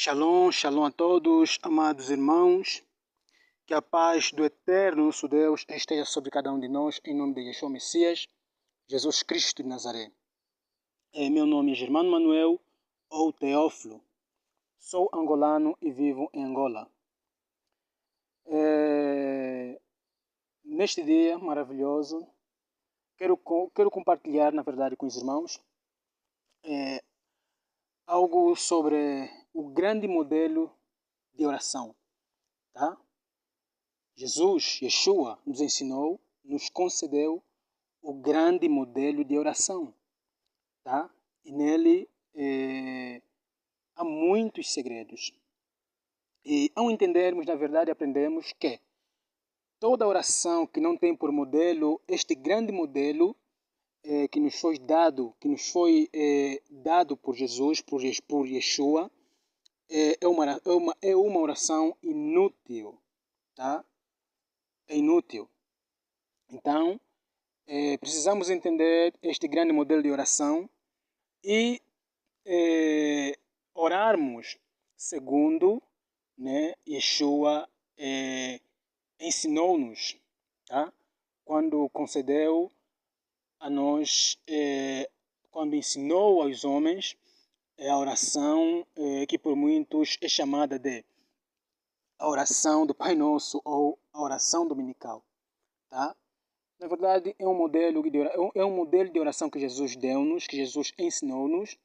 Shalom, shalom a todos, amados irmãos. Que a paz do eterno nosso Deus esteja sobre cada um de nós, em nome de Yeshua Messias, Jesus Cristo de Nazaré. Meu nome é Germano Manuel, ou Teófilo. Sou angolano e vivo em Angola. Neste dia maravilhoso, quero compartilhar, na verdade, com os irmãos, algo sobre o grande modelo de oração, tá? Jesus, Yeshua, nos ensinou, nos concedeu o grande modelo de oração, tá? E nele há muitos segredos. E ao entendermos, na verdade, aprendemos que toda oração que não tem por modelo este grande modelo que nos foi dado, por Jesus, por Yeshua, é uma oração inútil, tá? É inútil. Então, precisamos entender este grande modelo de oração e orarmos segundo, né, Yeshua ensinou-nos, tá? Quando concedeu a nós, quando ensinou aos homens a oração que por muitos é chamada de a oração do Pai Nosso ou a oração dominical, tá? Na verdade, é um modelo de oração que Jesus deu-nos, que Jesus ensinou-nos.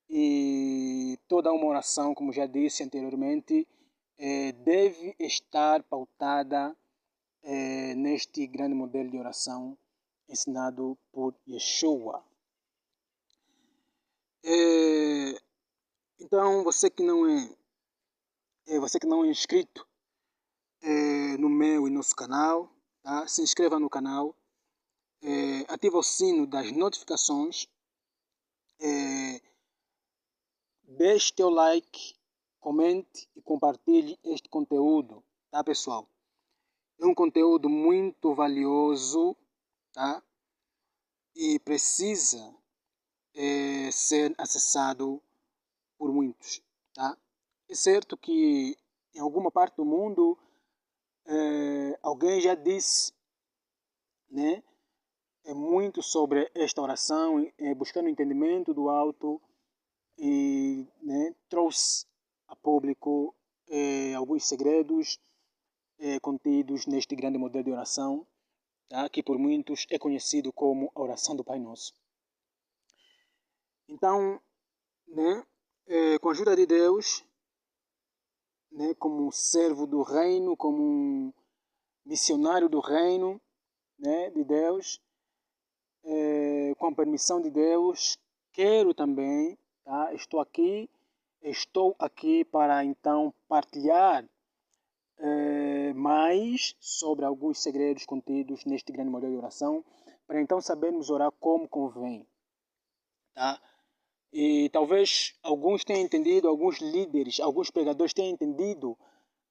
E toda uma oração, como já disse anteriormente, deve estar pautada neste grande modelo de oração ensinado por Yeshua. Então, você que não é inscrito no meu e nosso canal, tá? Se inscreva no canal, ativa o sino das notificações, deixe teu like, comente e compartilhe este conteúdo, tá, pessoal? É um conteúdo muito valioso, tá? E precisa ser acessado por muitos, tá? É certo que em alguma parte do mundo alguém já disse, né? É muito sobre esta oração, buscando entendimento do alto e, né, trouxe a público alguns segredos contidos neste grande modelo de oração, tá? Que por muitos é conhecido como a oração do Pai Nosso. Então, né, com a ajuda de Deus, né, como servo do reino, como um missionário do reino, né, de Deus, com a permissão de Deus, quero também, tá? Estou aqui para então partilhar mais sobre alguns segredos contidos neste grande modelo de oração, para então sabermos orar como convém, tá? E talvez alguns tenham entendido, alguns líderes, alguns pregadores tenham entendido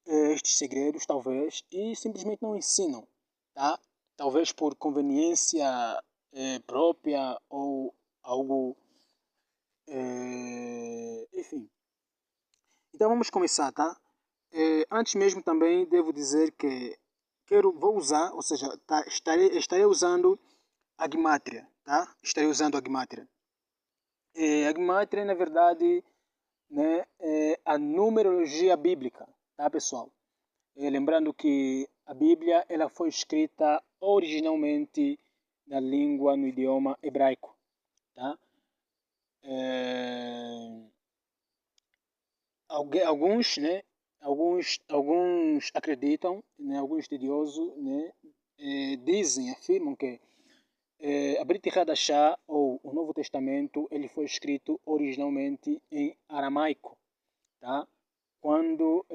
estes segredos, talvez, e simplesmente não ensinam, tá? Talvez por conveniência própria ou algo, enfim. Então vamos começar, tá? Antes mesmo também devo dizer que vou usar, ou seja, tá, estarei usando a Gimátria, tá? Estarei usando a Gimátria. A Gimátria, na verdade, né, é a numerologia bíblica, tá, pessoal? Lembrando que a Bíblia ela foi escrita originalmente na língua, no idioma hebraico, tá? Alguns, né, alguns acreditam, né, alguns estudiosos, né, dizem, afirmam que a Brit Hadashah, ou o Novo Testamento, ele foi escrito originalmente em aramaico, tá? Quando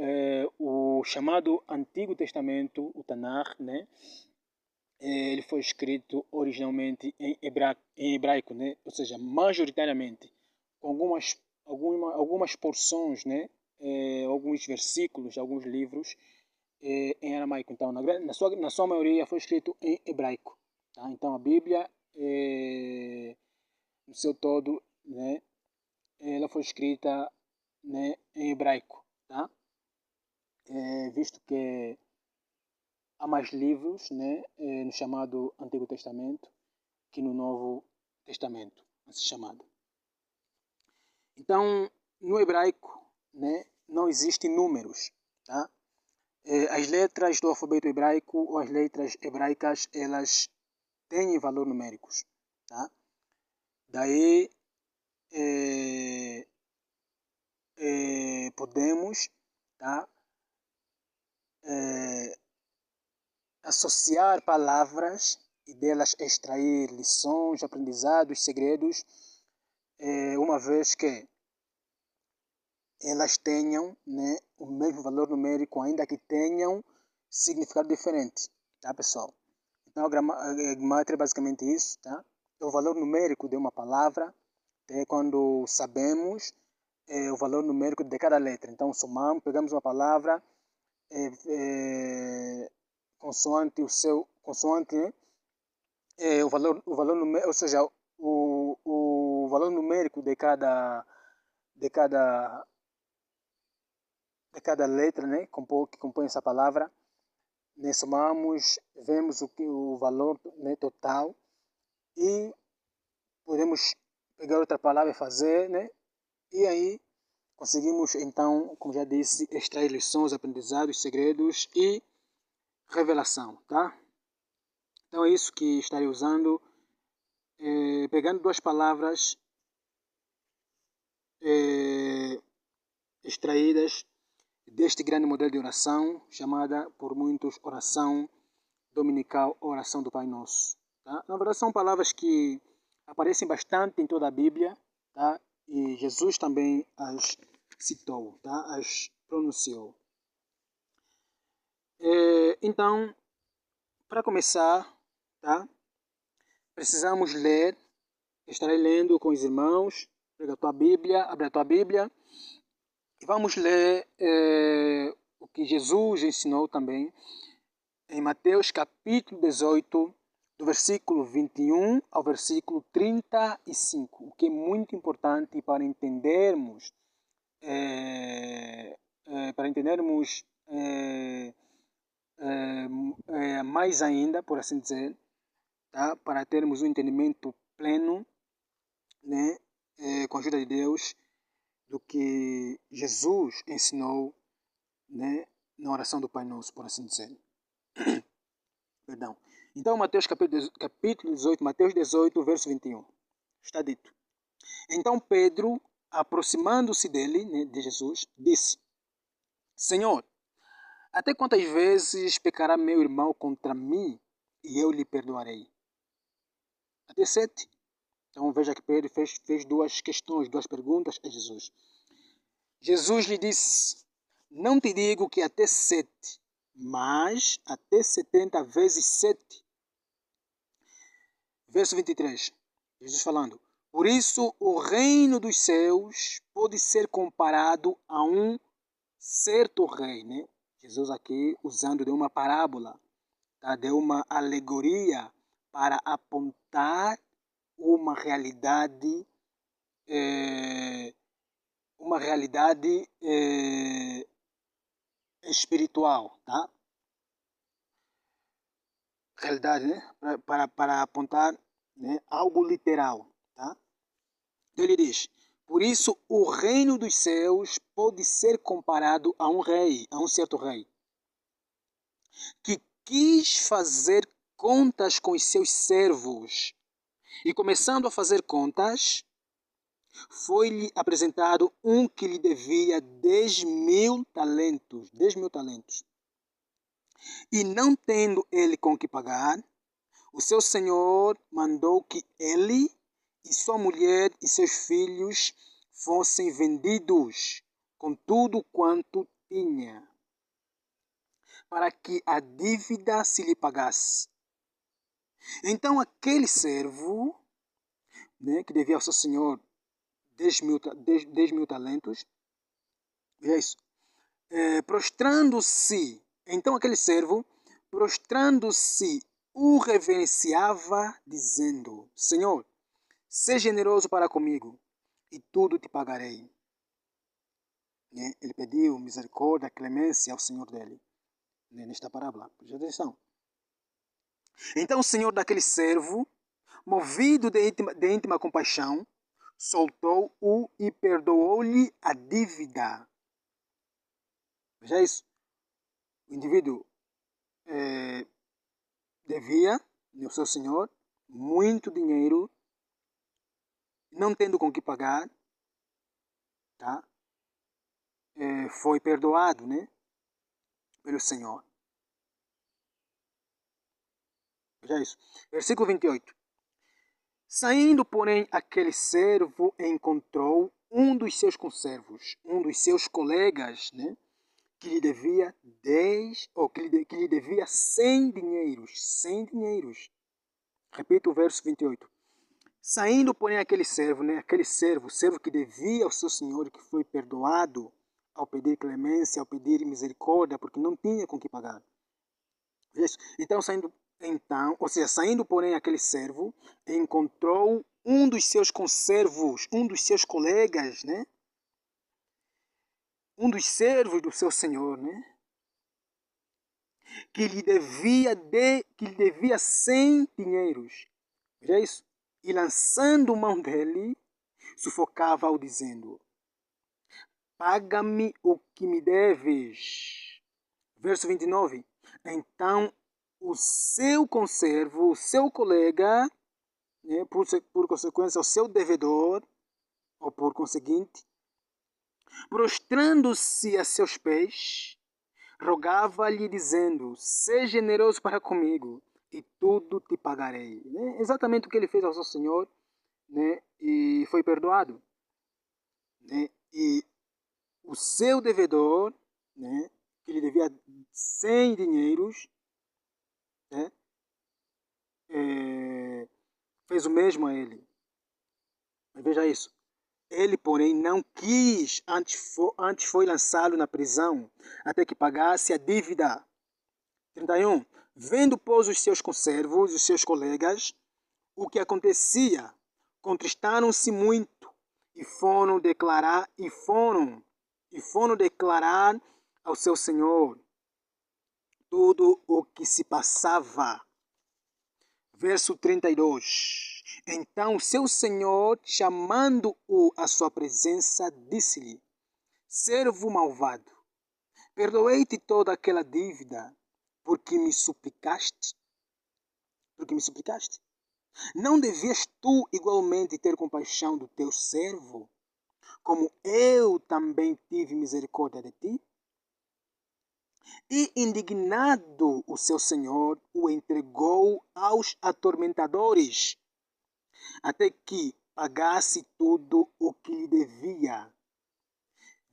o chamado Antigo Testamento, o Tanakh, né, ele foi escrito originalmente em hebraico, né? Ou seja, majoritariamente, com algumas porções, né? Alguns versículos, alguns livros em aramaico. Então, na sua maioria, foi escrito em hebraico. Tá? Então, a Bíblia, no seu todo, né? Ela foi escrita né, em hebraico, tá? Visto que há mais livros, né, no chamado Antigo Testamento que no Novo Testamento, assim chamado. Então, no hebraico, né, não existem números, tá? As letras do alfabeto hebraico ou as letras hebraicas, elas têm valor numéricos, tá? Daí podemos, tá, associar palavras e delas extrair lições, aprendizados, segredos, uma vez que elas tenham, né, o mesmo valor numérico, ainda que tenham significado diferente, tá, pessoal? Então, a gramática é basicamente isso, tá? É o valor numérico de uma palavra, é quando sabemos o valor numérico de cada letra. Então, somamos, pegamos uma palavra, consoante o seu, consoante, né? O valor numérico, ou seja, o valor numérico de cada de cada letra, né, que compõe essa palavra, né, somamos, vemos o valor, né, total e podemos pegar outra palavra e fazer, né, e aí conseguimos então, como já disse, extrair lições, aprendizados, segredos e revelação, tá? Então é isso que estarei usando, pegando duas palavras extraídas deste grande modelo de oração, chamada por muitos oração dominical, oração do Pai Nosso. Tá? Na verdade, são palavras que aparecem bastante em toda a Bíblia, tá? E Jesus também as citou, tá? As pronunciou. Então, para começar, tá? Precisamos ler, estarei lendo com os irmãos, pega a tua Bíblia, abre a tua Bíblia, e vamos ler o que Jesus ensinou também em Mateus capítulo 18, do versículo 21 ao versículo 35, o que é muito importante para entendermos, mais ainda, por assim dizer, tá? Para termos um entendimento pleno, né, com a ajuda de Deus, do que Jesus ensinou, né, na oração do Pai Nosso, por assim dizer. Perdão. Então, Mateus capítulo 18, Mateus 18, verso 21. Está dito. Então Pedro, aproximando-se dele, né, de Jesus, disse: Senhor, até quantas vezes pecará meu irmão contra mim e eu lhe perdoarei? Até 7. Então veja que Pedro fez duas questões, duas perguntas a Jesus. Jesus lhe disse: Não te digo que até 7, mas até 70 vezes 7. Verso 23, Jesus falando: Por isso o reino dos céus pode ser comparado a um certo rei, né? Jesus aqui usando de uma parábola, tá? De uma alegoria para apontar uma realidade, espiritual, tá? Realidade, né? Para apontar, né, algo literal, tá? Então ele diz: Por isso o reino dos céus pode ser comparado a um rei, a um certo rei, que quis fazer contas com os seus servos. E começando a fazer contas, foi-lhe apresentado um que lhe devia 10.000 talentos. 10.000 talentos. E não tendo ele com que pagar, o seu senhor mandou que ele e sua mulher e seus filhos fossem vendidos com tudo quanto tinha, para que a dívida se lhe pagasse. Então aquele servo, né, que devia ao seu senhor 10.000 talentos, veja isso, prostrando-se, então aquele servo, prostrando-se, o reverenciava, dizendo: Senhor, seja generoso para comigo, e tudo te pagarei. né? Ele pediu misericórdia, clemência ao Senhor dele, né? Nesta parábola. Preste atenção. Então o Senhor daquele servo, movido de íntima compaixão, soltou-o e perdoou-lhe a dívida. Veja isso. O indivíduo devia ao seu senhor muito dinheiro, não tendo com que pagar, tá? Foi perdoado, né? Pelo Senhor. Veja isso. Versículo 28. Saindo, porém, aquele servo encontrou um dos seus conservos, um dos seus colegas, né? Que lhe devia 10, ou que lhe devia 100 dinheiros. 100 dinheiros. Repito o verso 28. Saindo, porém, aquele servo, né? Aquele servo, o servo que devia ao seu senhor, que foi perdoado ao pedir clemência, ao pedir misericórdia, porque não tinha com que pagar. Então, saindo, porém, aquele servo, encontrou um dos seus conservos, um dos seus colegas, né? Um dos servos do seu senhor, né? Que lhe devia 100 dinheiros. Veja isso. E lançando mão dele, sufocava-o dizendo: paga-me o que me deves. Verso 29. Então o seu conservo, o seu colega, né, por consequência, o seu devedor, ou por conseguinte, prostrando-se a seus pés, rogava-lhe dizendo: seja generoso para comigo e tudo te pagarei. Né? Exatamente o que ele fez ao seu Senhor, né? E foi perdoado. Né? E o seu devedor, né? Que lhe devia 100 dinheiros, né? Fez o mesmo a ele. Mas veja isso. Ele, porém, não quis, antes foi lançá-lo na prisão, até que pagasse a dívida. 31. Vendo, pois, os seus conservos, os seus colegas, o que acontecia, contristaram-se muito e foram declarar ao seu senhor tudo o que se passava. Verso 32. Então seu senhor, chamando-o à sua presença, disse-lhe: servo malvado, perdoei-te toda aquela dívida, porque me suplicaste. Não devias tu igualmente ter compaixão do teu servo, como eu também tive misericórdia de ti? E indignado o seu senhor o entregou aos atormentadores, até que pagasse tudo o que lhe devia.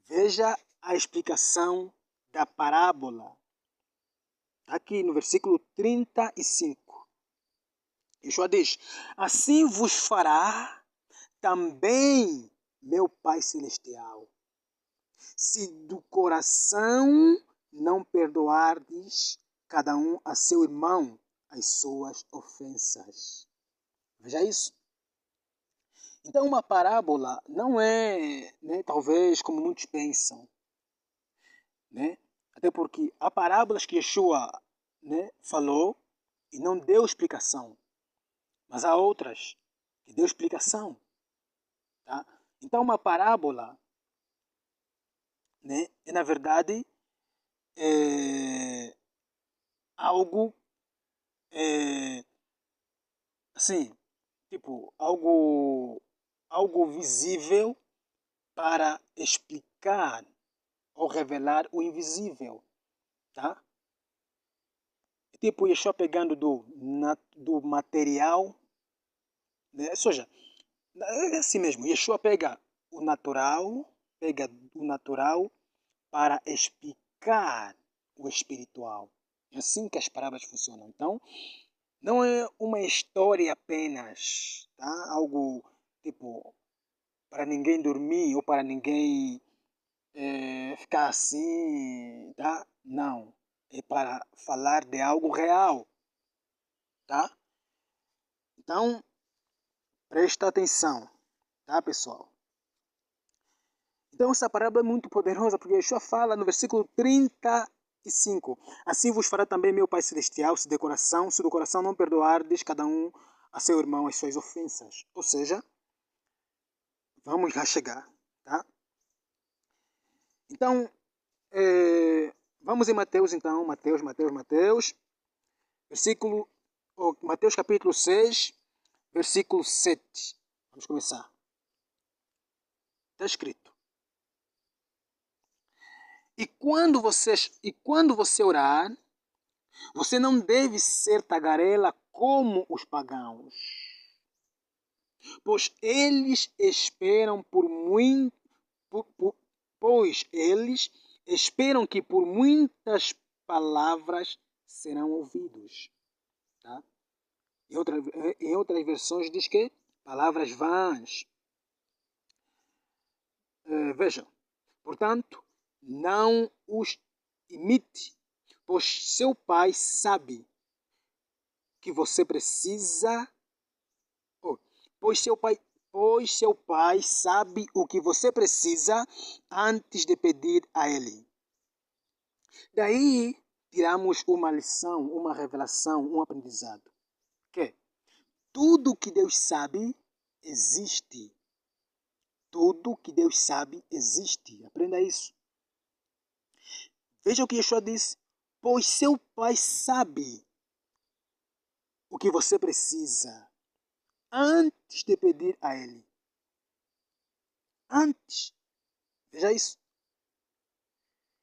Veja a explicação da parábola. Aqui no versículo 35. Yeshua diz: assim vos fará também meu Pai Celestial, se do coração não perdoardes cada um a seu irmão as suas ofensas. Veja isso. Então, uma parábola não é, né, talvez, como muitos pensam. Né? Até porque há parábolas que Yeshua, né, falou e não deu explicação. Mas há outras que deu explicação. Tá? Então, uma parábola, né, é, na verdade, algo assim, tipo, algo visível para explicar ou revelar o invisível. Tá? Tipo, Yeshua pegando do material, né? Ou seja, é assim mesmo, Yeshua pega o natural para explicar o espiritual. É assim que as parábolas funcionam. Então, não é uma história apenas, tá? Algo tipo para ninguém dormir ou para ninguém ficar assim, tá? Não, é para falar de algo real, tá? Então, presta atenção, tá, pessoal? Então essa parábola é muito poderosa, porque Yeshua fala no versículo 35. Assim vos fará também meu Pai Celestial, se do coração não perdoardes cada um a seu irmão as suas ofensas. Ou seja, vamos lá chegar, tá? Então, vamos em Mateus então, Mateus, versículo, Mateus capítulo 6, versículo 7. Vamos começar. Está escrito. E quando você orar, você não deve ser tagarela como os pagãos, pois eles esperam pois eles esperam que por muitas palavras serão ouvidos. Tá? Em outras versões diz que palavras vãs. Vejam, portanto, não os imite, pois seu pai sabe que você precisa, pois seu pai sabe o que você precisa antes de pedir a ele. Daí tiramos uma lição, uma revelação, um aprendizado. Que tudo que Deus sabe existe. Tudo que Deus sabe existe. Aprenda isso. Veja o que Yeshua disse. Pois seu pai sabe o que você precisa antes de pedir a ele. Antes. Veja isso.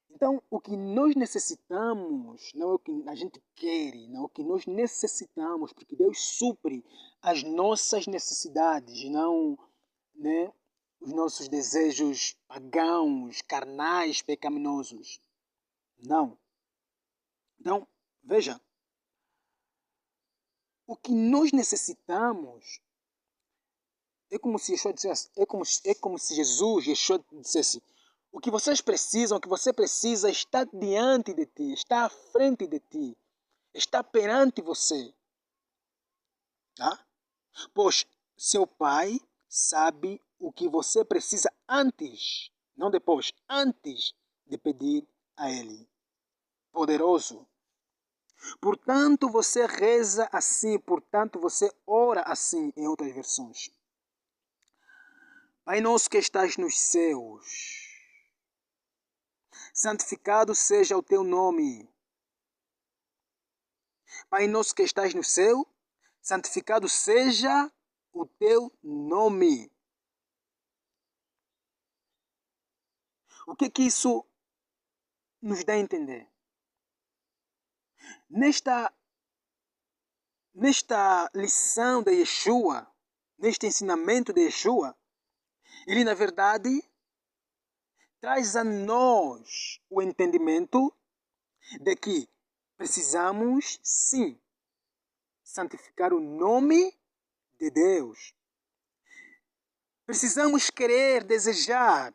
Então, o que nós necessitamos, não é o que a gente quer, não é o que nós necessitamos, porque Deus supre as nossas necessidades, não, né, os nossos desejos pagãos, carnais, pecaminosos. Não. Então, veja, o que nós necessitamos é como se Yeshua dissesse, é como se Yeshua dissesse, o que vocês precisam, o que você precisa está diante de ti, está à frente de ti, está perante você. Tá? Pois seu pai sabe o que você precisa antes, não depois, antes de pedir a ele. Poderoso. Portanto, você reza assim, portanto, você ora assim, em outras versões. Pai nosso que estás nos céus, santificado seja o teu nome. Pai nosso que estás no céu, santificado seja o teu nome. O que isso nos dá a entender? Nesta lição de Yeshua, neste ensinamento de Yeshua, ele na verdade traz a nós o entendimento de que precisamos sim santificar o nome de Deus. Precisamos querer, desejar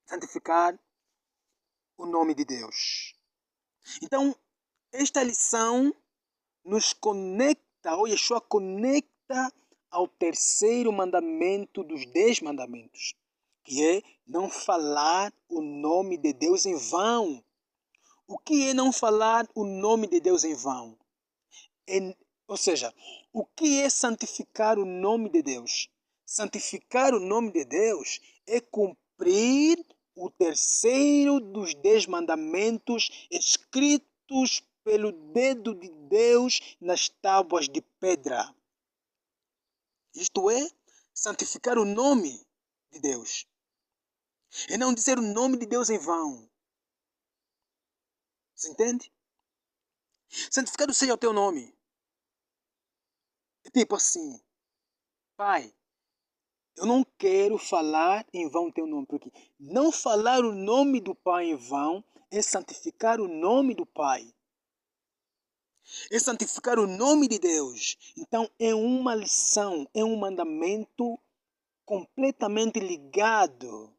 santificar o nome de Deus. Então, esta lição nos conecta, ou Yeshua conecta ao terceiro mandamento dos 10 mandamentos, que é não falar o nome de Deus em vão. O que é não falar o nome de Deus em vão? Ou seja, o que é santificar o nome de Deus? Santificar o nome de Deus é cumprir o terceiro dos 10 mandamentos escritos pelo dedo de Deus nas tábuas de pedra. Isto é, santificar o nome de Deus. É não dizer o nome de Deus em vão. Você entende? Santificado seja o teu nome. É tipo assim, Pai, eu não quero falar em vão o teu nome, porque não falar o nome do Pai em vão é santificar o nome do Pai. É santificar o nome de Deus. Então é uma lição, é um mandamento completamente ligado.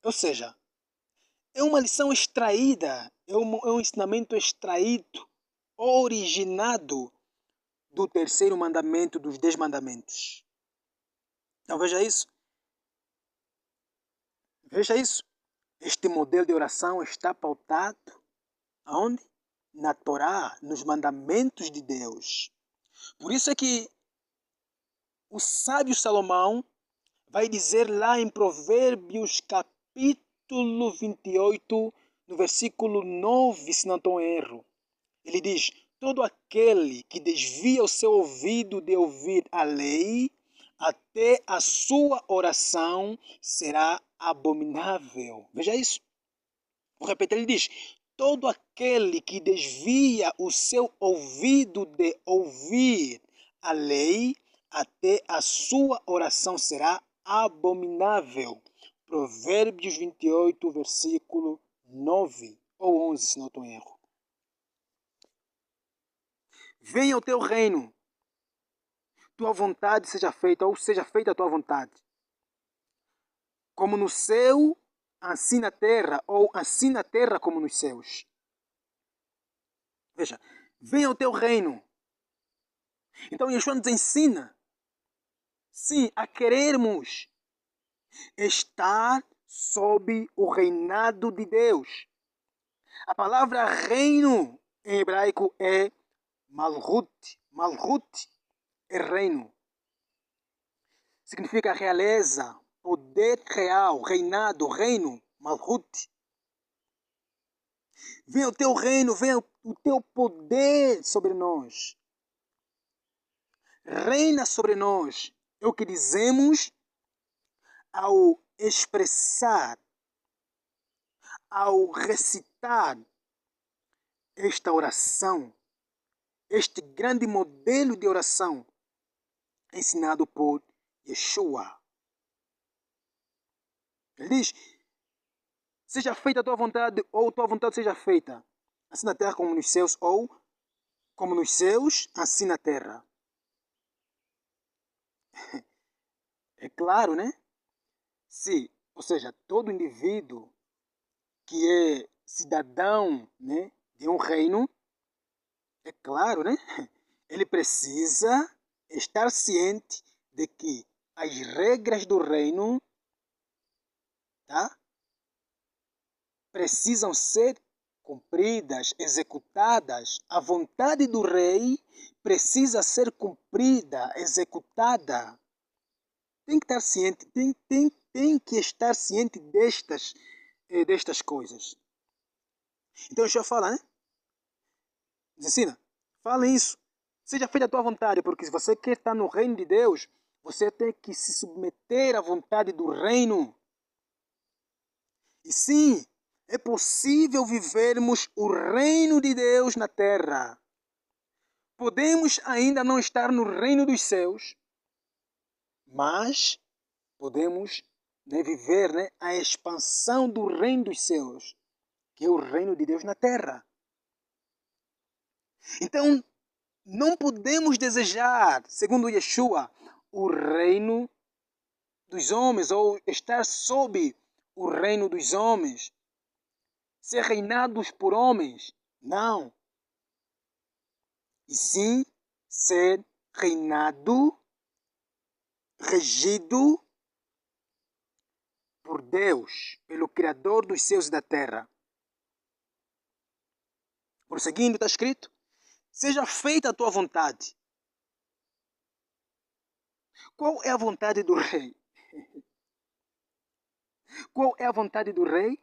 Ou seja, é uma lição extraída, é um ensinamento extraído, originado do terceiro mandamento dos 10 mandamentos. Então veja isso. Veja isso. Este modelo de oração está pautado aonde? Na Torá, nos mandamentos de Deus. Por isso é que o sábio Salomão vai dizer lá em Provérbios capítulo 28, no versículo 9, se não estou em erro. Ele diz: todo aquele que desvia o seu ouvido de ouvir a lei, até a sua oração será abominável. Veja isso. Vou repetir, ele diz: todo aquele que desvia o seu ouvido de ouvir a lei, até a sua oração será abominável. Provérbios 28, versículo 9 ou 11, se não estou em erro. Venha o teu reino, tua vontade seja feita, ou seja feita a tua vontade, como no céu, assim na terra, ou assim na terra como nos céus. Veja, venha o teu reino. Então Yeshua nos ensina, sim, a querermos estar sob o reinado de Deus. A palavra reino em hebraico é malhut. Malhut é reino. Significa realeza, poder real, reinado, reino, malhut. Venha o teu reino, venha o teu poder sobre nós. Reina sobre nós. É o que dizemos ao expressar, ao recitar esta oração, este grande modelo de oração ensinado por Yeshua. Ele diz: seja feita a tua vontade, ou tua vontade seja feita, assim na terra como nos céus, ou como nos céus, assim na terra. É claro, né? Se, ou seja, todo indivíduo que é cidadão, né, de um reino, é claro, né? Ele precisa estar ciente de que as regras do reino, tá, precisam ser cumpridas, executadas. A vontade do rei precisa ser cumprida, executada. Tem que estar ciente, tem que estar ciente destas coisas. Então, deixa eu falar, né? Nos ensina, fala isso. Seja feita a tua vontade, porque se você quer estar no reino de Deus, você tem que se submeter à vontade do reino. E sim, é possível vivermos o reino de Deus na terra. Podemos ainda não estar no reino dos céus, mas podemos, né, viver, né, a expansão do reino dos céus, que é o reino de Deus na terra. Então, não podemos desejar, segundo Yeshua, o reino dos homens, ou estar sob o reino dos homens, ser reinados por homens. Não. E sim ser reinado, regido por Deus, pelo Criador dos céus e da terra. Prosseguindo, está escrito: seja feita a tua vontade. Qual é a vontade do rei? Qual é a vontade do rei?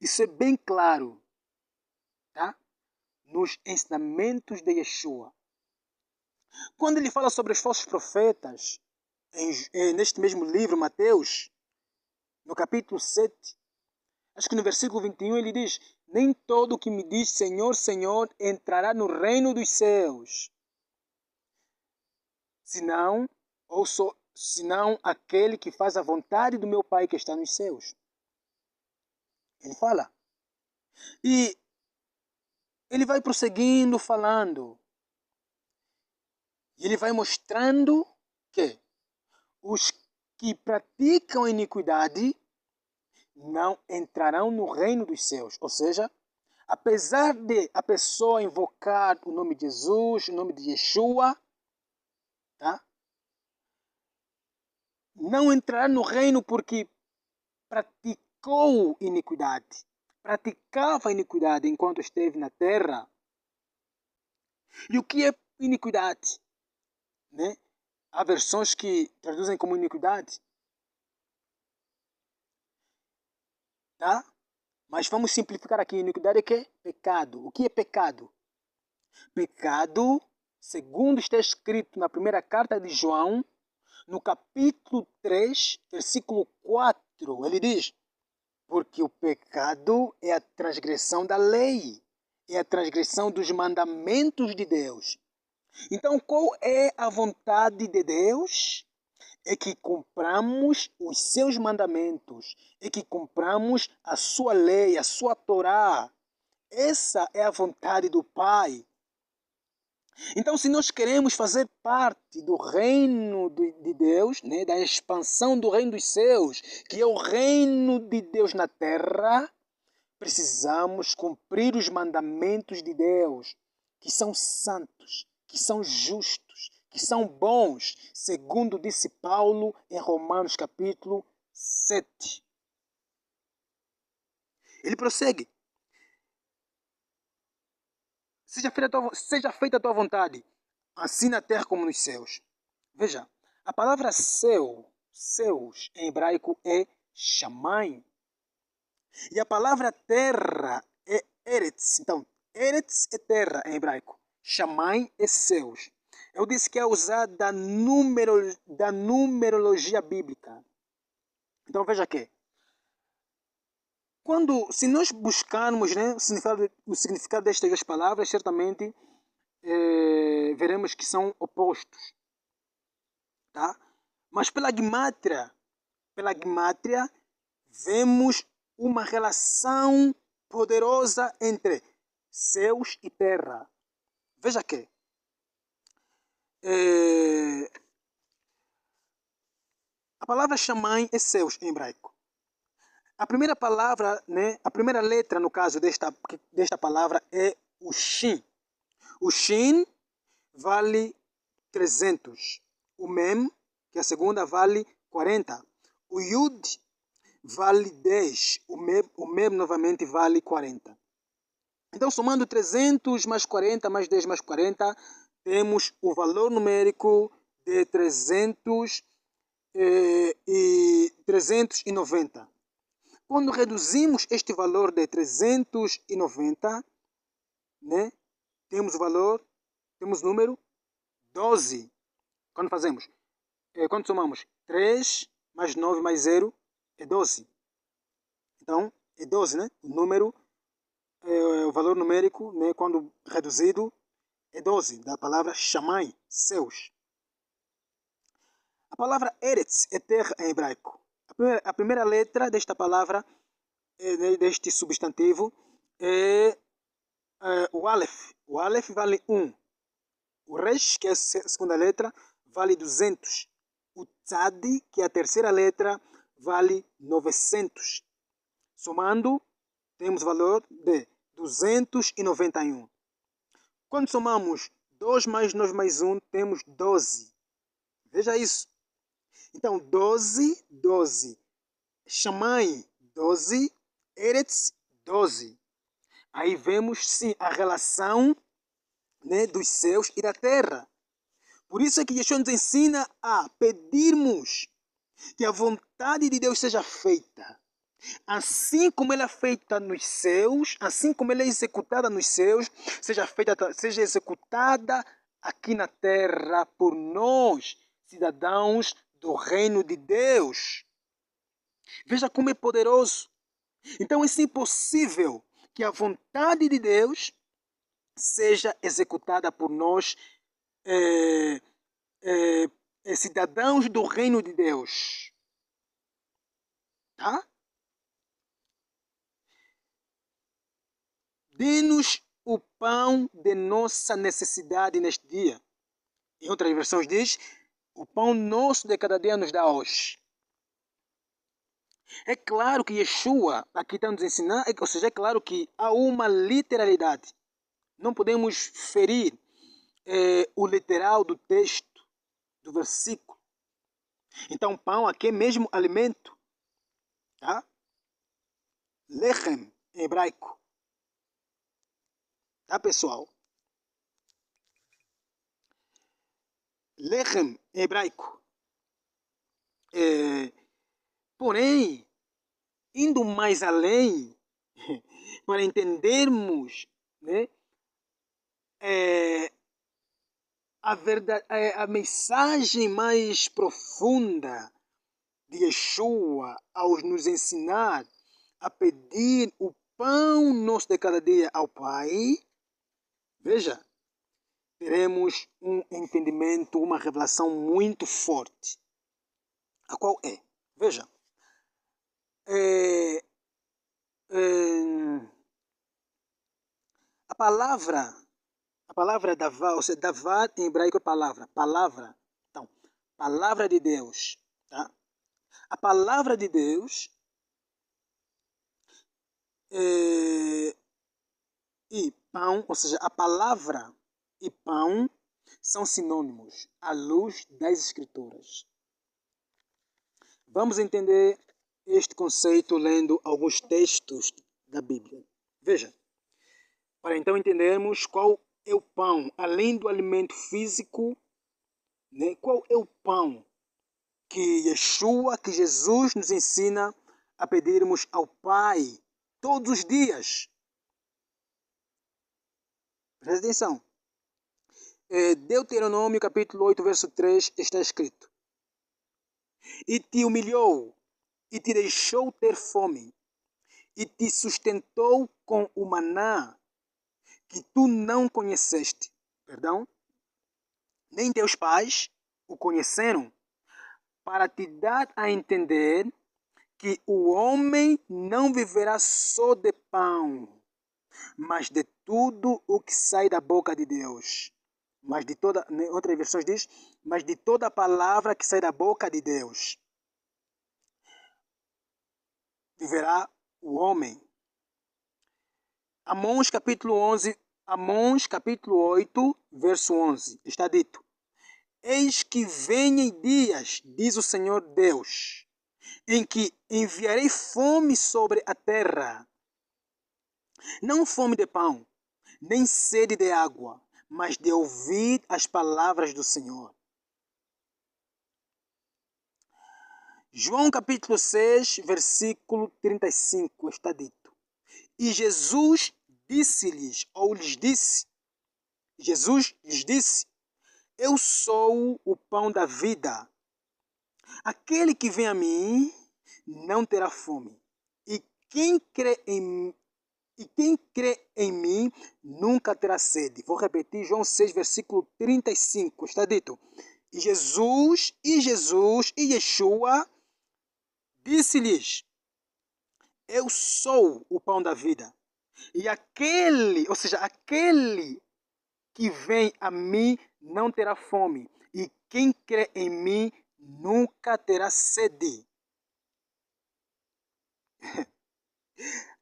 Isso é bem claro, tá? Nos ensinamentos de Yeshua. Quando ele fala sobre os falsos profetas, neste mesmo livro, Mateus, no capítulo 7, acho que no versículo 21 ele diz: nem todo o que me diz Senhor, Senhor entrará no reino dos céus, senão aquele que faz a vontade do meu Pai que está nos céus. Ele fala. E ele vai prosseguindo falando. E ele vai mostrando que os que praticam a iniquidade não entrarão no reino dos céus. Ou seja, apesar de a pessoa invocar o nome de Jesus, o nome de Yeshua, tá? Não entrará no reino porque praticou iniquidade. Praticava iniquidade enquanto esteve na terra. E o que é iniquidade? Né? Há versões que traduzem como iniquidade. Tá? Mas vamos simplificar aqui. Iniquidade é que? Pecado. O que é pecado? Pecado, segundo está escrito na primeira carta de João, no capítulo 3, versículo 4, ele diz: porque o pecado é a transgressão da lei, é a transgressão dos mandamentos de Deus. Então, qual é a vontade de Deus? É que cumpramos os seus mandamentos, é que cumpramos a sua lei, a sua Torá. Essa é a vontade do Pai. Então, se nós queremos fazer parte do reino de Deus, né, da expansão do reino dos céus, que é o reino de Deus na terra, precisamos cumprir os mandamentos de Deus, que são santos, que são justos, que são bons, segundo disse Paulo em Romanos capítulo 7. Ele prossegue. Seja feita a tua vontade, assim na terra como nos céus. Veja, a palavra céus em hebraico é shamayim. E a palavra terra é eretz. Então, eretz é terra em hebraico. Shamayim é céus. Eu disse que é usada da numerologia bíblica. Então, veja aqui. Se nós buscarmos, né, o significado destas duas palavras, certamente veremos que são opostos. Tá? Mas pela gimátria, vemos uma relação poderosa entre céus e terra. Veja que a palavra Shamayim é céus em hebraico. A primeira palavra, né, a primeira letra, no caso desta palavra, é o Shin. O Shin vale 300. O Mem, que é a segunda, vale 40. O Yud vale 10. O Mem novamente vale 40. Então, somando 300 mais 40 mais 10 mais 40, temos o valor numérico de 390. Quando reduzimos este valor de 390, né, temos o número 12. Quando somamos 3 mais 9 mais 0 é 12. Então, é 12, né? O valor numérico, né, quando reduzido, é 12, da palavra Shamayim, céus. A palavra Eretz é terra em hebraico. A primeira letra desta palavra, deste substantivo, é o Aleph. O Aleph vale 1. O Resh, que é a segunda letra, vale 200. O Tzad, que é a terceira letra, vale 900. Somando, temos o valor de 291. Quando somamos 2 mais 9 mais 1, temos 12. Veja isso. Então, 12. Shamayim, 12. Eretz, 12. Aí vemos, sim, a relação, né, dos céus e da terra. Por isso é que Yeshua nos ensina a pedirmos que a vontade de Deus seja feita. Assim como ela é feita nos céus, assim como ela é executada nos céus, seja executada aqui na terra por nós, cidadãos do reino de Deus. Veja como é poderoso. Então é sim possível que a vontade de Deus seja executada por nós, cidadãos do reino de Deus. Tá? Dê-nos o pão de nossa necessidade neste dia. Em outras versões diz, o pão nosso de cada dia nos dá hoje. É claro que Yeshua aqui está nos ensinar, ou seja, é claro que há uma literalidade. Não podemos ferir o literal do texto, do versículo. Então, pão aqui é mesmo alimento. Tá? Lechem, em hebraico. Tá, pessoal? Lechem, em hebraico. Porém, indo mais além, para entendermos, né, a mensagem mais profunda de Yeshua ao nos ensinar a pedir o pão nosso de cada dia ao Pai, veja, teremos um entendimento, uma revelação muito forte. A qual é? Veja, é, a palavra davá, ou seja, davá em hebraico é palavra. Então, palavra de Deus, tá? A palavra de Deus e pão, ou seja, a palavra e pão são sinônimos à luz das Escrituras. Vamos entender este conceito lendo alguns textos da Bíblia. Veja, para então entendermos qual é o pão, além do alimento físico, né, qual é o pão que Yeshua, que Jesus nos ensina a pedirmos ao Pai todos os dias. Presta atenção. Deuteronômio capítulo 8, verso 3 está escrito: E te humilhou, e te deixou ter fome, e te sustentou com o maná que tu não conheceste, nem teus pais o conheceram, para te dar a entender que o homem não viverá só de pão, mas de tudo o que sai da boca de Deus. Mas de toda, outras versões diz, mas de toda a palavra que sai da boca de Deus viverá o homem. Amós capítulo 8, verso 11, está dito: Eis que vêm dias, diz o Senhor Deus, em que enviarei fome sobre a terra, não fome de pão, nem sede de água, mas de ouvir as palavras do Senhor. João capítulo 6, versículo 35, está dito: E Jesus disse-lhes, ou lhes disse, Jesus lhes disse: Eu sou o pão da vida. Aquele que vem a mim não terá fome. E quem crê em mim nunca terá sede. Vou repetir, João 6, versículo 35. Está dito: E Yeshua disse-lhes: Eu sou o pão da vida. E aquele que vem a mim não terá fome. E quem crê em mim nunca terá sede.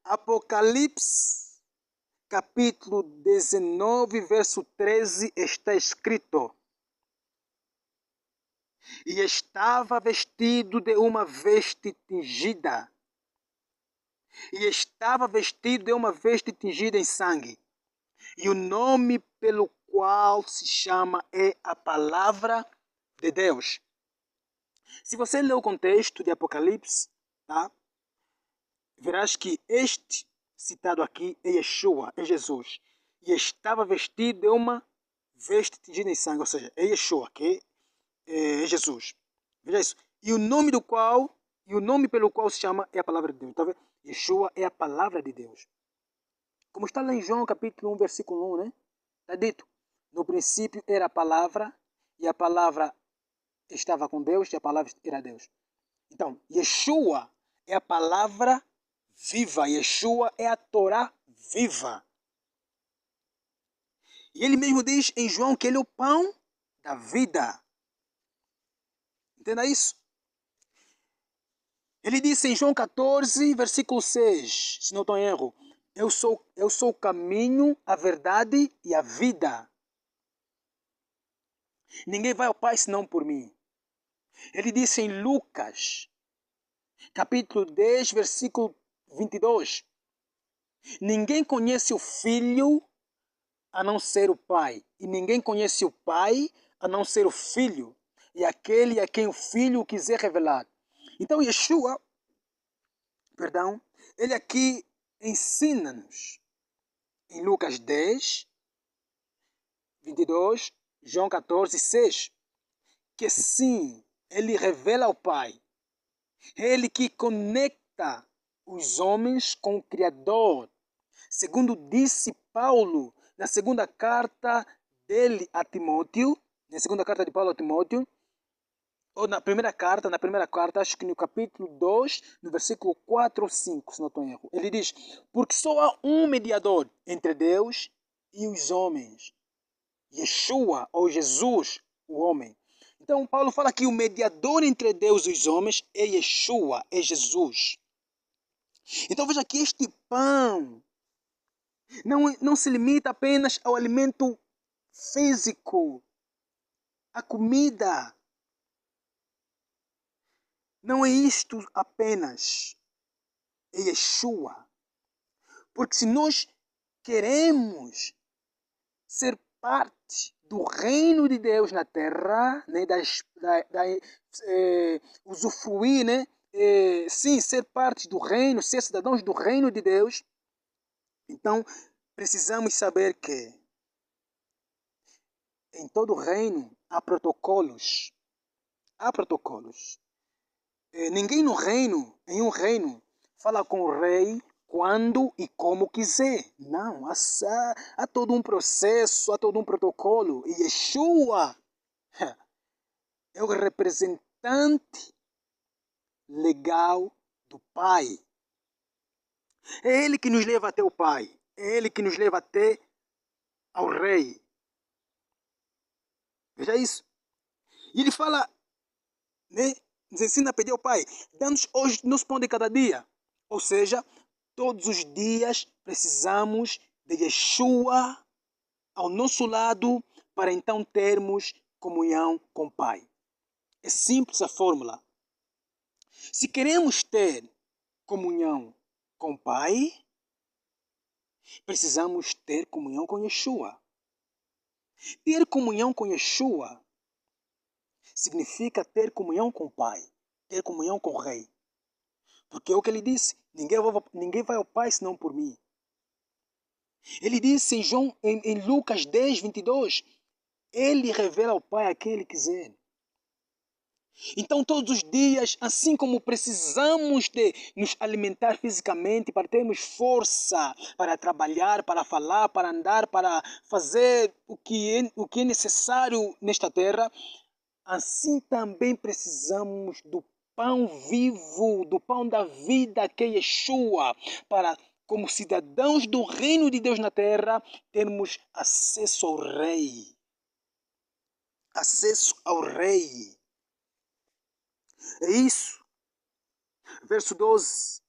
Apocalipse, capítulo 19, verso 13, está escrito: E estava vestido de uma veste tingida. E estava vestido de uma veste tingida em sangue. E o nome pelo qual se chama é a Palavra de Deus. Se você ler o contexto de Apocalipse, tá? Verás que este citado aqui é Yeshua, é Jesus. E estava vestido de uma veste tingida em sangue, ou seja, é Yeshua, que é Jesus. Veja isso. E o nome pelo qual se chama é a palavra de Deus. Tá vendo? Yeshua é a palavra de Deus. Como está lá em João capítulo 1, versículo 1, né? Está dito: No princípio era a palavra, e a palavra estava com Deus, e a palavra era Deus. Então, Yeshua é a palavra viva. Yeshua é a Torá viva. E ele mesmo diz em João que ele é o pão da vida. Entenda isso? Ele disse em João 14, versículo 6, se não estou em erro: Eu sou o caminho, a verdade e a vida. Ninguém vai ao Pai senão por mim. Ele disse em Lucas, capítulo 10, versículo 22. Ninguém conhece o Filho a não ser o Pai, e ninguém conhece o Pai a não ser o Filho, e aquele a quem o Filho quiser revelar. Então Yeshua, ele aqui ensina-nos em Lucas 10, 22, João 14, 6, que sim, ele revela ao Pai. É ele que conecta os homens com o Criador. Segundo disse Paulo na segunda carta dele a Timóteo, na segunda carta de Paulo a Timóteo, ou na primeira carta, acho que no capítulo 2, no versículo 4 ou 5, se não estou em erro. Ele diz, porque só há um mediador entre Deus e os homens. Yeshua, ou Jesus, o homem. Então, Paulo fala que o mediador entre Deus e os homens é Yeshua, é Jesus. Então, veja que este pão não se limita apenas ao alimento físico, à comida. Não é isto apenas, é Yeshua. Porque se nós queremos ser parte do reino de Deus na terra, né, usufruir, né, sim, ser parte do reino, ser cidadãos do reino de Deus, então precisamos saber que em todo reino há protocolos. Há protocolos. Ninguém no reino, em um reino, fala com o rei quando e como quiser. Não, há todo um processo, há todo um protocolo. E Yeshua é o representante legal do Pai. É Ele que nos leva até o Pai. É Ele que nos leva até ao Rei. Veja isso. E ele fala, né? Nos ensina a pedir ao Pai, dá-nos hoje nosso pão de cada dia. Ou seja, todos os dias precisamos de Yeshua ao nosso lado para então termos comunhão com o Pai. É simples a fórmula. Se queremos ter comunhão com o Pai, precisamos ter comunhão com Yeshua. Ter comunhão com Yeshua significa ter comunhão com o Pai, ter comunhão com o Rei. Porque é o que ele disse, ninguém vai ao Pai senão por mim. Ele disse em Lucas 10, 22, ele revela ao Pai a quem ele quiser. Então, todos os dias, assim como precisamos de nos alimentar fisicamente para termos força para trabalhar, para falar, para andar, para fazer o que é necessário nesta terra, assim também precisamos do pão vivo, do pão da vida que é Yeshua, para, como cidadãos do reino de Deus na terra, termos acesso ao Rei. Acesso ao Rei. É isso. Verso 12.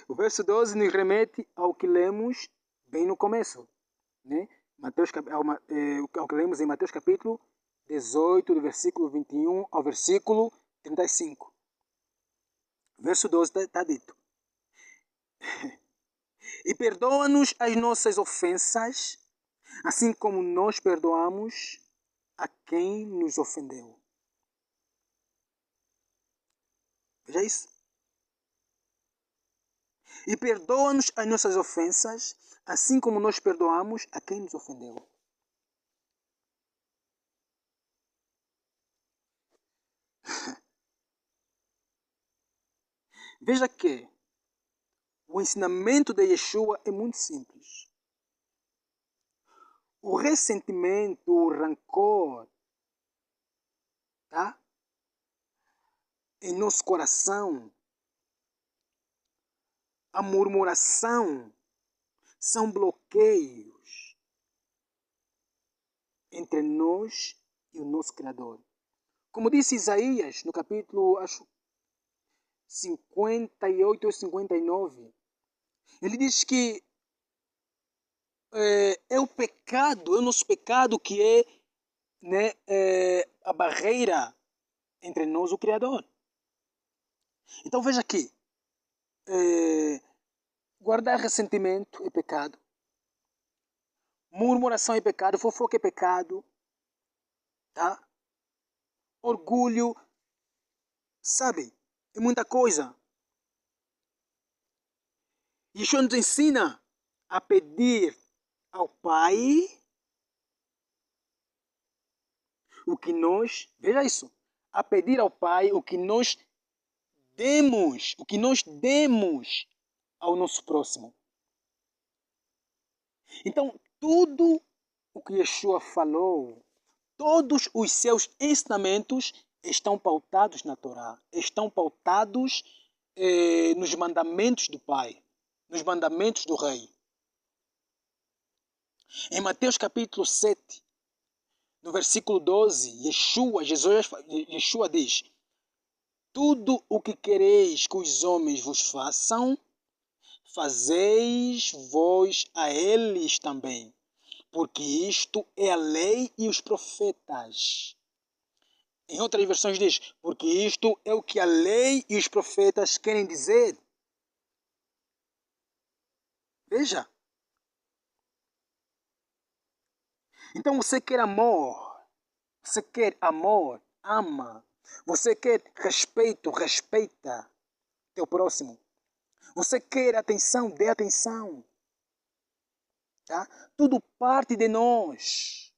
O verso 12 nos remete ao que lemos bem no começo. Né? Ao que lemos em Mateus capítulo 18, do versículo 21 ao versículo 35. Verso 12 está dito. E perdoa-nos as nossas ofensas, assim como nós perdoamos a quem nos ofendeu. Veja isso. E perdoa-nos as nossas ofensas, assim como nós perdoamos a quem nos ofendeu. Veja que o ensinamento de Yeshua é muito simples. O ressentimento, o rancor, tá? Em nosso coração, a murmuração, são bloqueios entre nós e o nosso Criador. Como disse Isaías, no capítulo, acho, 58 ou 59, ele diz que é o pecado, é o nosso pecado que é, né, a barreira entre nós e o Criador. Então veja aqui, guardar ressentimento é pecado, murmuração é pecado, fofoca é pecado, tá? Orgulho, sabe? É muita coisa. Yeshua nos ensina a pedir ao Pai o que nós, veja isso, a pedir ao Pai o que nós demos ao nosso próximo. Então, tudo o que Yeshua falou, todos os seus ensinamentos estão pautados na Torá, estão pautados nos mandamentos do Pai, nos mandamentos do Rei. Em Mateus capítulo 7, no versículo 12, Yeshua diz: tudo o que quereis que os homens vos façam, fazeis vós a eles também, porque isto é a lei e os profetas. Em outras versões diz, porque isto é o que a lei e os profetas querem dizer. Veja. Então você quer amor, ama. Você quer respeito, respeita teu próximo. Você quer atenção, dê atenção. Tá? Tudo parte de nós.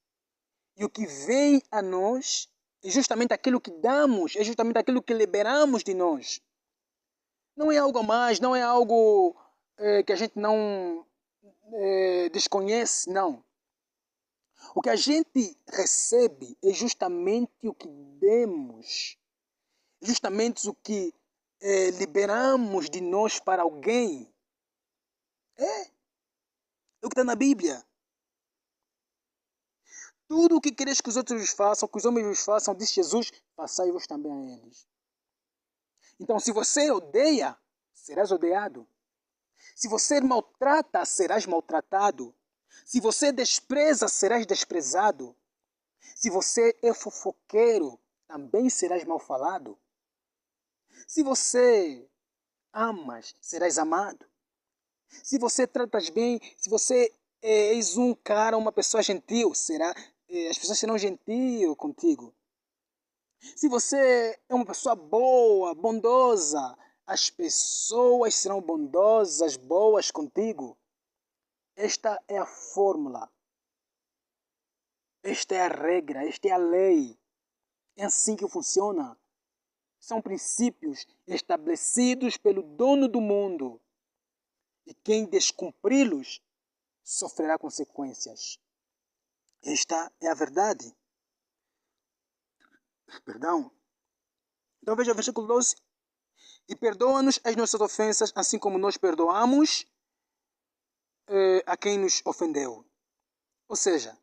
E o que vem a nós é justamente aquilo que damos, é justamente aquilo que liberamos de nós. Não é algo a mais, não é algo que a gente não desconhece, não. O que a gente recebe é justamente o que demos, justamente o que liberamos de nós para alguém. É o que está na Bíblia. Tudo o que queres que os outros vos façam, que os homens vos façam, diz Jesus, façai-vos também a eles. Então, se você odeia, serás odiado. Se você maltrata, serás maltratado. Se você despreza, serás desprezado. Se você é fofoqueiro, também serás mal falado. Se você amas, serás amado. Se você tratas bem, se você és um cara, uma pessoa gentil, as pessoas serão gentil contigo. Se você é uma pessoa boa, bondosa, as pessoas serão bondosas, boas contigo. Esta é a fórmula. Esta é a regra, esta é a lei. É assim que funciona. São princípios estabelecidos pelo dono do mundo. E quem descumpri-los sofrerá consequências. Esta é a verdade. Perdão. Então veja o versículo 12. E perdoa-nos as nossas ofensas, assim como nós perdoamos a quem nos ofendeu. Ou seja,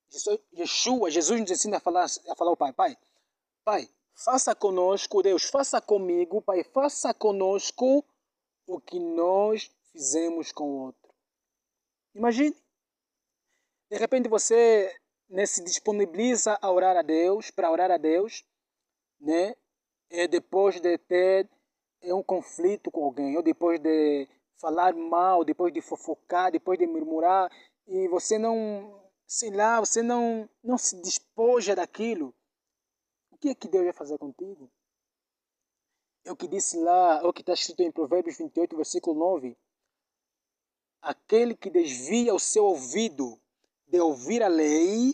Jesus nos ensina a falar ao Pai. Pai, faça conosco, Deus, faça comigo, Pai, faça conosco o que nós fizemos com o outro. Imagine. De repente você se disponibiliza a orar a Deus, para orar a Deus, né? Depois de ter um conflito com alguém, ou depois de falar mal, depois de fofocar, depois de murmurar, e você não, sei lá, você não se despoja daquilo. O que é que Deus vai fazer contigo? É o que disse lá, é o que está escrito em Provérbios 28, versículo 9. Aquele que desvia o seu ouvido de ouvir a lei,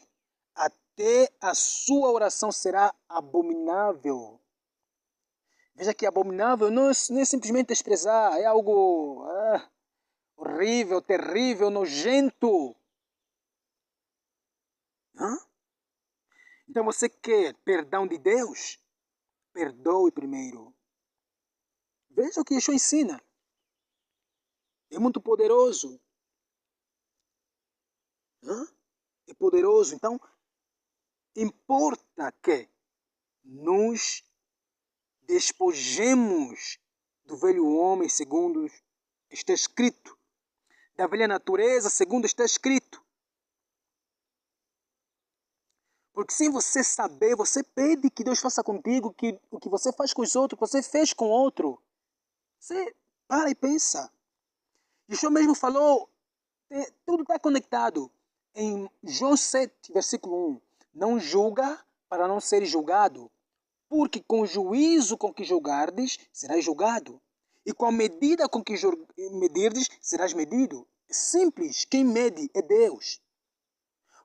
até a sua oração será abominável. Veja que abominável não é simplesmente desprezar, é algo horrível, terrível, nojento. Hã? Então você quer perdão de Deus? Perdoe primeiro. Veja o que Yeshua ensina. É muito poderoso. É poderoso. Então, importa que nos despojemos do velho homem, segundo está escrito, da velha natureza, segundo está escrito. Porque sem você saber, você pede que Deus faça contigo que o que você faz com os outros, você fez com o outro. Você para e pensa. Yeshua mesmo falou, tudo está conectado. Em João 7, versículo 1. Não julga para não ser julgado, porque com o juízo com que julgardes, serás julgado. E com a medida com que medirdes, serás medido. É simples, quem mede é Deus.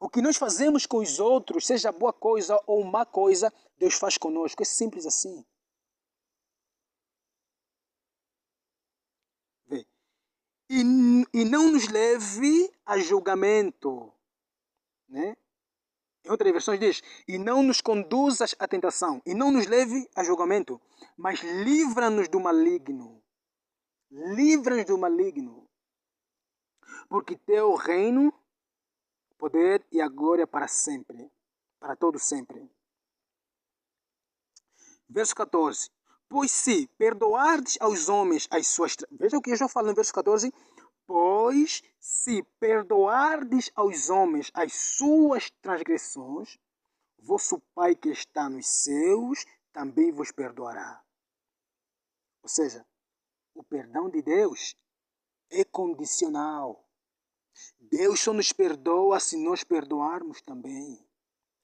O que nós fazemos com os outros, seja boa coisa ou má coisa, Deus faz conosco. É simples assim. Vê. E não nos leve a julgamento. Né? Em outras versões diz, e não nos conduzas à tentação, e não nos leve a julgamento, mas livra-nos do maligno. Livra-nos do maligno. Porque teu reino, o poder e a glória para sempre. Para todo sempre. Verso 14. Pois se perdoardes aos homens as suas... Veja o que eu já falo no verso 14. Pois se perdoardes aos homens as suas transgressões, vosso Pai que está nos céus também vos perdoará. Ou seja, o perdão de Deus é condicional. Deus só nos perdoa se nós perdoarmos também.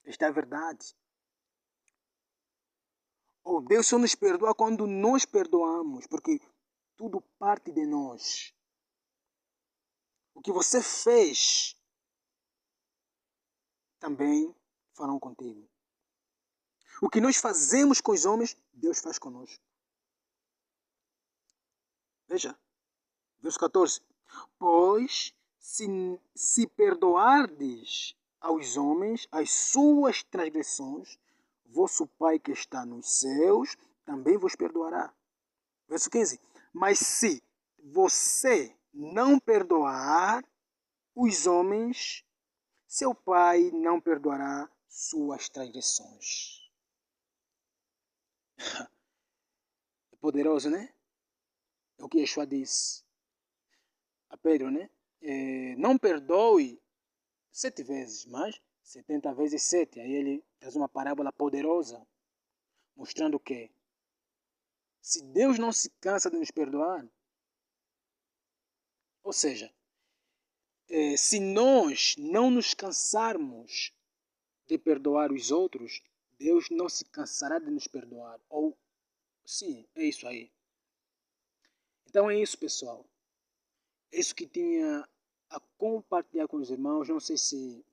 Esta é a verdade. Ou Deus só nos perdoa quando nós perdoamos, porque tudo parte de nós. O que você fez também farão contigo. O que nós fazemos com os homens, Deus faz conosco. Veja, verso 14. Pois se perdoardes aos homens as suas transgressões, vosso Pai que está nos céus também vos perdoará. Verso 15. Mas se você não perdoar os homens, seu Pai não perdoará suas transgressões. É poderoso, né? É o que Yeshua disse a Pedro, né? Não perdoe 7 vezes, mas 70 vezes 7. Aí ele traz uma parábola poderosa, mostrando que se Deus não se cansa de nos perdoar, ou seja, se nós não nos cansarmos de perdoar os outros, Deus não se cansará de nos perdoar. Ou, sim, é isso aí. Então é isso, pessoal. É isso que tinha a compartilhar com os irmãos. Não sei se